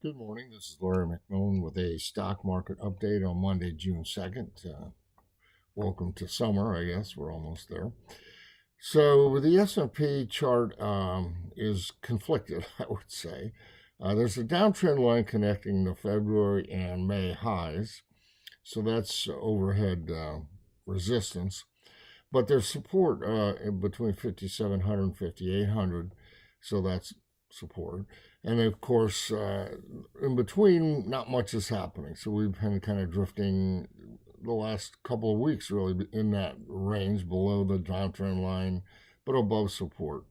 Good morning. This is Larry McMillan with a stock market update on Monday, June 2nd. Welcome to summer, I guess. We're almost there. So the S&P chart is conflicted, I would say. There's a downtrend line connecting the February and May highs. So that's overhead resistance. But there's support between 5,700 and 5,800. So that's support. And of course, in between, not much is happening. So we've been kind of drifting the last couple of weeks, really, in that range below the downtrend line, but above support.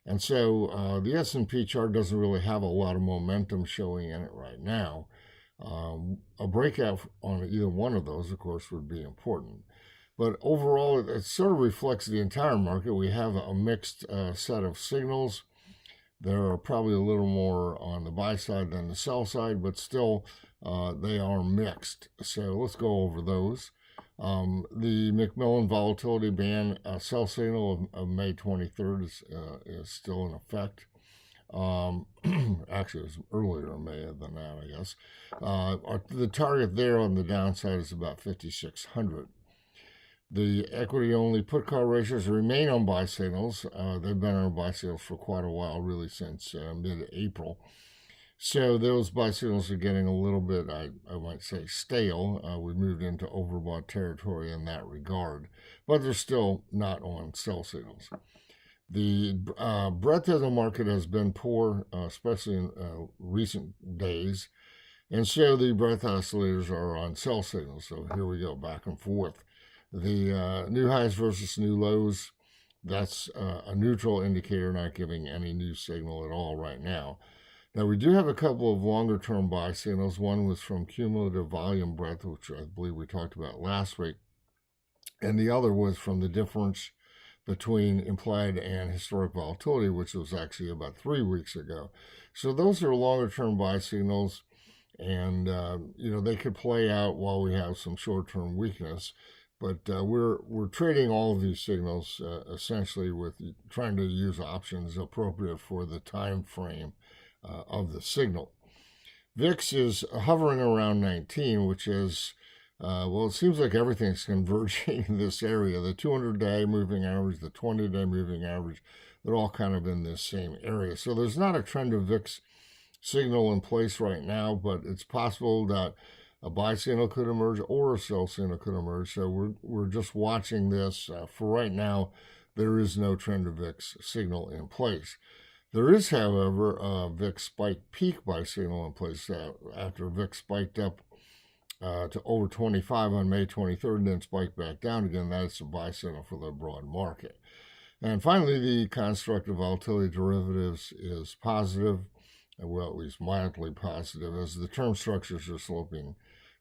And so the S&P chart doesn't really have a lot of momentum showing in it right now. A breakout on either one of those, of course, would be important. But overall, it sort of reflects the entire market. We have a mixed set of signals. There are probably a little more on the buy side than the sell side, but still they are mixed. So let's go over those. The McMillan volatility band sell signal of May 23rd is still in effect. Actually, it was earlier in May than that, I guess. The target there on the downside is about 5,600. The equity-only put call ratios remain on buy signals. They've been on buy signals for quite a while, really since mid-April. So those buy signals are getting a little bit, I might say, stale. We moved into overbought territory in that regard, but they're still not on sell signals. The breadth of the market has been poor, especially in recent days, and so the breadth oscillators are on sell signals. So here we go, back and forth. The new highs versus new lows, that's a neutral indicator, not giving any new signal at all right now. Now, we do have a couple of longer-term buy signals. One was from cumulative volume breadth, which I believe we talked about last week, and the other was from the difference between implied and historic volatility, which was actually about 3 weeks ago. So those are longer-term buy signals, and they could play out while we have some short-term weakness. But we're trading all of these signals essentially with trying to use options appropriate for the time frame of the signal. VIX is hovering around 19, which is, it seems like everything's converging in this area. The 200-day moving average, the 20-day moving average, they're all kind of in this same area. So there's not a trend of VIX signal in place right now, but it's possible that a buy signal could emerge or a sell signal could emerge. So we're just watching this. For right now, there is no trend of VIX signal in place. There is, however, a VIX spike peak buy signal in place after VIX spiked up to over 25 on May 23rd and then spiked back down again. That's a buy signal for the broad market. And finally, the construct of volatility derivatives is positive, well, at least mildly positive, as the term structures are sloping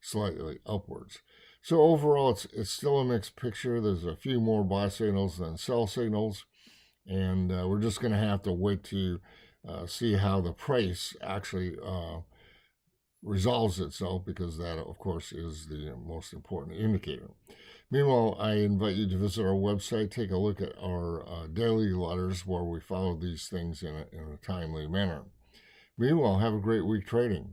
slightly upwards. So overall, it's still a mixed picture. There's a few more buy signals than sell signals, and we're just going to have to wait to see how the price actually resolves itself, because that, of course, is the most important indicator. Meanwhile, I invite you to visit our website, take a look at our daily letters where we follow these things in a timely manner. Meanwhile, have a great week trading.